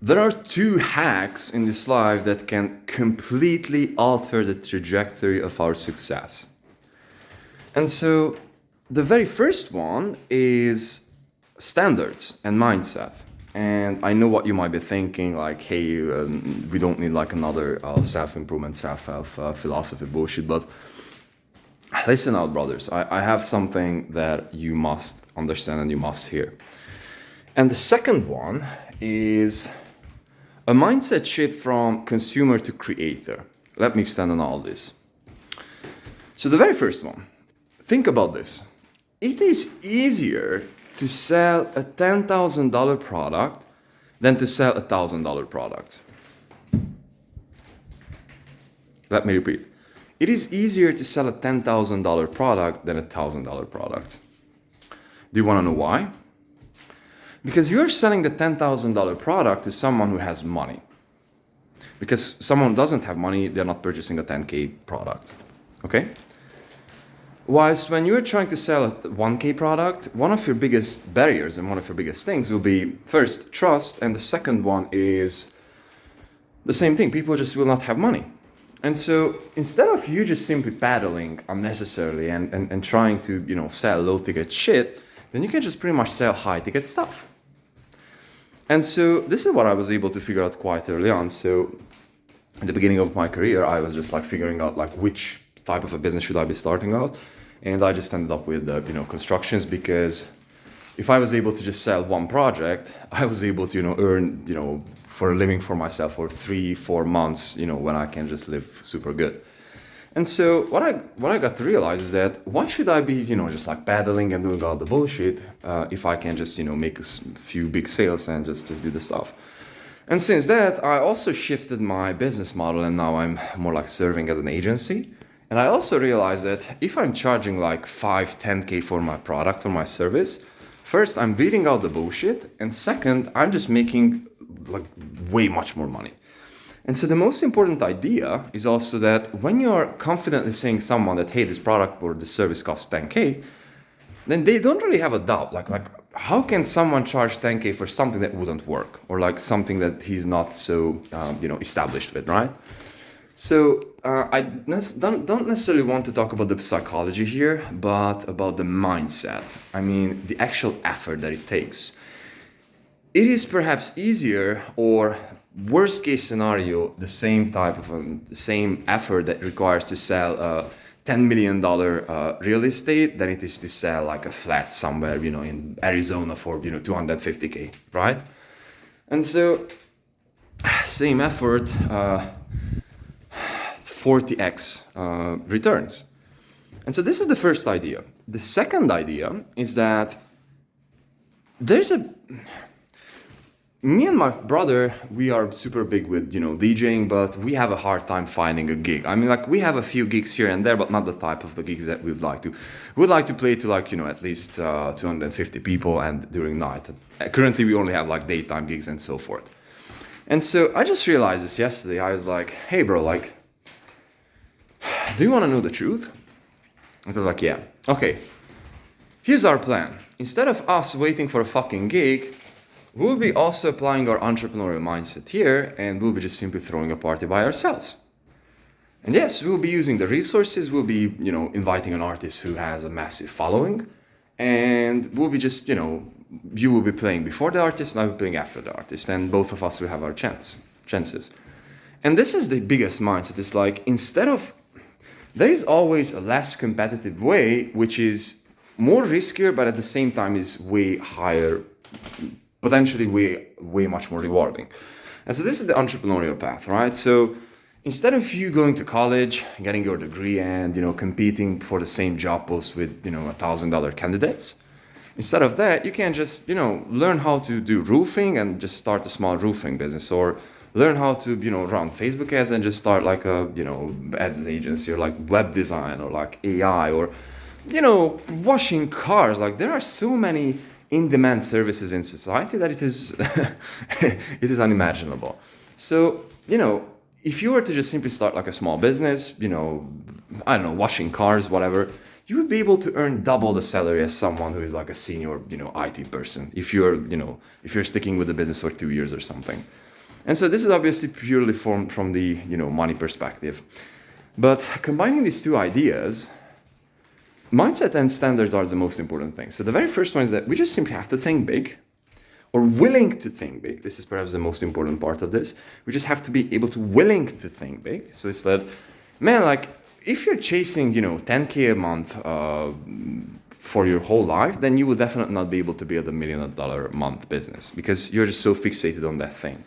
There are two hacks in this life that can completely alter the trajectory of our success. And so the very first one is standards and mindset. And I know what you might be thinking, like, hey, we don't need like another self-improvement, self-help philosophy bullshit. But listen out, brothers. I have something that you must understand and you must hear. And the second one is a mindset shift from consumer to creator. Let me extend on all this. So the very first one, think about this. It is easier to sell a $10,000 product than to sell a $1,000 product. Let me repeat. It is easier to sell a $10,000 product than a $1,000 product. Do you want to know why? Because you're selling the $10,000 product to someone who has money. Because someone who doesn't have money, they're not purchasing a 10K product. Okay? Whilst when you're trying to sell a 1K product, one of your biggest barriers and one of your biggest things will be first trust, and the second one is the same thing. People just will not have money. And so instead of you just simply paddling unnecessarily and trying to, sell low ticket shit, then you can just pretty much sell high ticket stuff. And so this is what I was able to figure out quite early on. So at the beginning of my career, I was just like figuring out like which type of a business should I be starting out. And I just ended up with, constructions, because if I was able to just sell one project, I was able to, earn, for a living for myself for 3-4 months, when I can just live super good. And so what I got to realize is that why should I be, just like paddling and doing all the bullshit if I can just, make a few big sales and just do the stuff. And since that, I also shifted my business model, and now I'm more like serving as an agency. And I also realized that if I'm charging like 5-10K for my product or my service, first, I'm beating out the bullshit, and second, I'm just making like way much more money. And so the most important idea is also that when you're confidently saying someone that, hey, this product or this service costs 10K, then they don't really have a doubt. Like how can someone charge 10K for something that wouldn't work, or like something that he's not so, established with, right? So I don't necessarily want to talk about the psychology here, but about the mindset. I mean, the actual effort that it takes. It is perhaps easier, or worst case scenario, the same type of the same effort that requires to sell a $10 million real estate than it is to sell like a flat somewhere, in Arizona for, 250K, right? And so same effort, 40x returns. And so this is the first idea. The second idea is that me and my brother, we are super big with, DJing, but we have a hard time finding a gig. I mean, like, we have a few gigs here and there, but not the type of the gigs that we'd like to. We'd like to play to like, at least 250 people and during night. Currently, we only have like daytime gigs and so forth. And so I just realized this yesterday. I was like, hey, bro, like, do you want to know the truth? And I was like, yeah. Okay, here's our plan. Instead of us waiting for a fucking gig, we'll be also applying our entrepreneurial mindset here, and we'll be just simply throwing a party by ourselves. And yes, we'll be using the resources. We'll be, inviting an artist who has a massive following, and we'll be just, you will be playing before the artist, and I will be playing after the artist, and both of us will have our chances. And this is the biggest mindset. It's like, there is always a less competitive way, which is more riskier, but at the same time is way higher, potentially way much more rewarding. And so this is the entrepreneurial path, right? So instead of you going to college, getting your degree and, competing for the same job post with, $1,000 candidates, instead of that, you can just, learn how to do roofing and just start a small roofing business, or learn how to, run Facebook ads and just start like a, ads agency, or like web design, or like AI, or, washing cars. Like, there are so many in-demand services in society that it is it is unimaginable. So, if you were to just simply start like a small business, washing cars, whatever, you would be able to earn double the salary as someone who is like a senior, IT person, if you're sticking with the business for 2 years or something. And so this is obviously purely from the money perspective. But combining these two ideas, mindset and standards are the most important thing. So the very first one is that we just simply have to think big, or willing to think big. This is perhaps the most important part of this. We just have to be able to willing to think big. So it's that, man, like if you're chasing 10K a month for your whole life, then you will definitely not be able to build $1 million a month business, because you're just so fixated on that thing.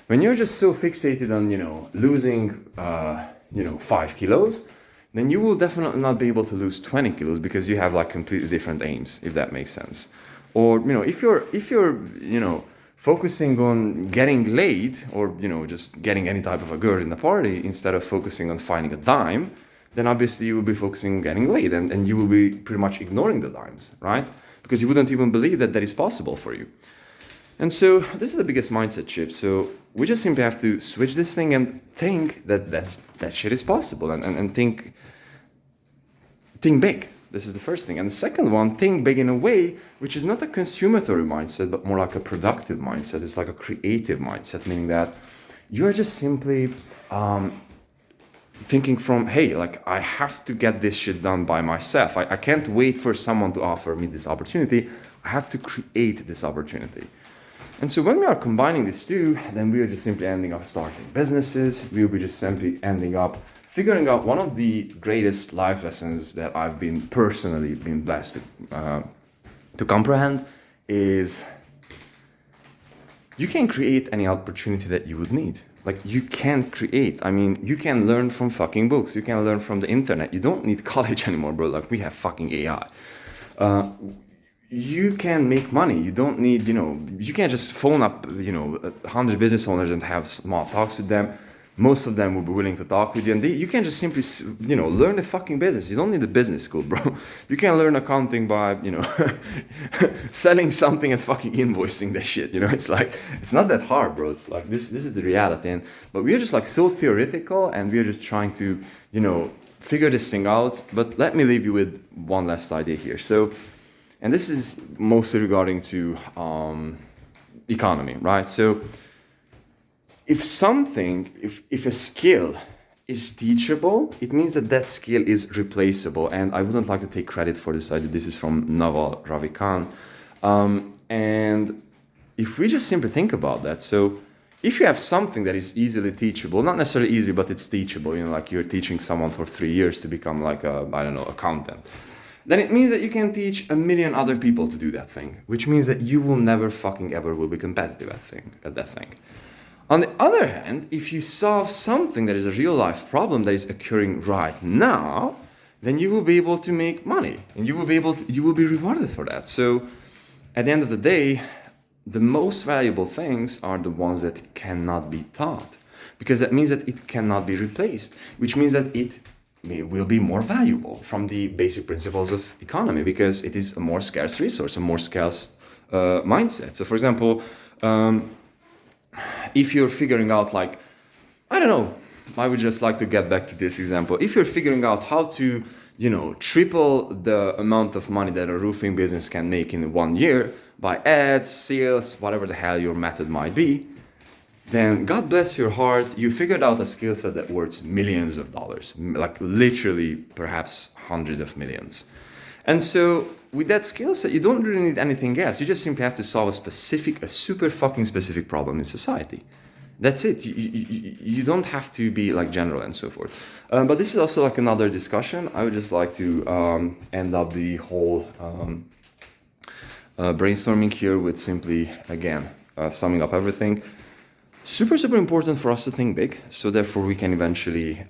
When you're just so fixated on losing 5 kilos, then you will definitely not be able to lose 20 kilos, because you have like completely different aims, if that makes sense. Or if you're focusing on getting laid, or just getting any type of a girl in the party instead of focusing on finding a dime, then obviously you will be focusing on getting laid, and you will be pretty much ignoring the dimes, right? Because you wouldn't even believe that is possible for you. And so this is the biggest mindset shift. So we just simply have to switch this thing and think that shit is possible, and think big. This is the first thing. And the second one, think big in a way which is not a consumatory mindset, but more like a productive mindset. It's like a creative mindset, meaning that you're just simply thinking from, hey, like I have to get this shit done by myself. I can't wait for someone to offer me this opportunity. I have to create this opportunity. And so when we are combining these two, then we are just simply ending up starting businesses. We will be just simply ending up figuring out one of the greatest life lessons that I've been personally blessed to comprehend is you can create any opportunity that you would need. Like you can create. I mean, you can learn from fucking books. You can learn from the internet. You don't need college anymore, bro. Like we have fucking AI. You can make money. You don't need, you can't just phone up, 100 business owners and have small talks with them. Most of them will be willing to talk with you, and you can just simply, learn the fucking business. You don't need a business school, bro. You can learn accounting by, selling something and fucking invoicing that shit. It's like, it's not that hard, bro. It's like, this is the reality. But we are just like so theoretical, and we are just trying to, figure this thing out. But let me leave you with one last idea here. So, and this is mostly regarding to economy, right? So, if a skill is teachable, it means that skill is replaceable. And I wouldn't like to take credit for this idea. This is from Naval Ravikant. And if we just simply think about that, so if you have something that is easily teachable, not necessarily easy, but it's teachable, like you're teaching someone for 3 years to become like accountant, then it means that you can teach 1 million other people to do that thing, which means that you will never fucking ever will be competitive at that thing. On the other hand, if you solve something that is a real life problem that is occurring right now, then you will be able to make money, and you will be rewarded for that. So at the end of the day, the most valuable things are the ones that cannot be taught, because that means that it cannot be replaced, which means that it will be more valuable from the basic principles of economy, because it is a more scarce resource, a more scarce mindset. So for example, if you're figuring out like, I don't know, I would just like to get back to this example. If you're figuring out how to, triple the amount of money that a roofing business can make in 1 year by ads, sales, whatever the hell your method might be, then God bless your heart, you figured out a skill set that worth millions of dollars, like literally perhaps hundreds of millions. And so with that skill set, you don't really need anything else. You just simply have to solve a super fucking specific problem in society. That's it. You don't have to be like general and so forth. But this is also like another discussion. I would just like to end up the whole brainstorming here with simply, again, summing up everything. Super important for us to think big, so therefore we can eventually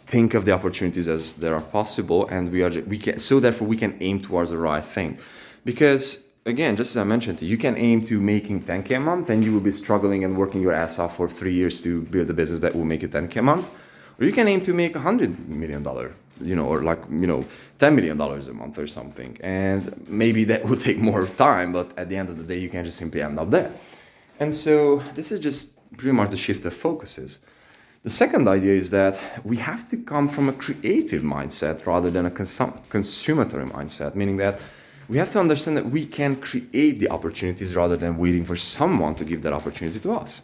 think of the opportunities as they are possible, and therefore we can aim towards the right thing. Because again, just as I mentioned to you, you can aim to making 10K a month, and you will be struggling and working your ass off for 3 years to build a business that will make you 10K a month. Or you can aim to make $100 million, or like, $10 million a month or something. And maybe that will take more time, but at the end of the day, you can just simply end up there. And so this is just pretty much the shift of focuses. The second idea is that we have to come from a creative mindset rather than a consumatory mindset, meaning that we have to understand that we can create the opportunities rather than waiting for someone to give that opportunity to us.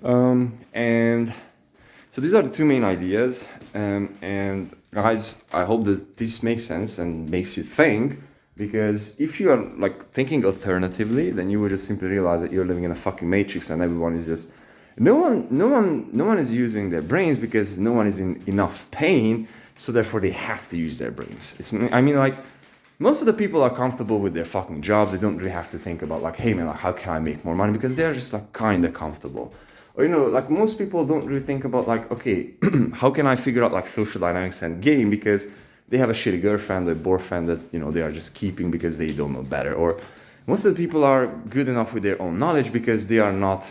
And so these are the two main ideas. And guys, I hope that this makes sense and makes you think. Because if you are like thinking alternatively, then you would just simply realize that you're living in a fucking matrix and everyone is just no one is using their brains because no one is in enough pain, so therefore they have to use their brains. I mean, like, most of the people are comfortable with their fucking jobs. They don't really have to think about like, hey man, like, how can I make more money? Because they're just like kind of comfortable. Or, you know, like most people don't really think about like, okay, how can I figure out like social dynamics and game, because they have a shitty girlfriend or boyfriend that, you know, they are just keeping because they don't know better. Or most of the people are good enough with their own knowledge because they are not,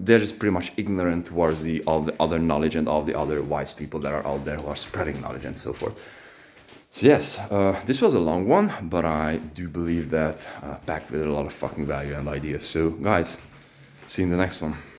they're just pretty much ignorant towards all the other knowledge and all the other wise people that are out there who are spreading knowledge and so forth. So yes, this was a long one, but I do believe that packed with a lot of fucking value and ideas. So guys, see you in the next one.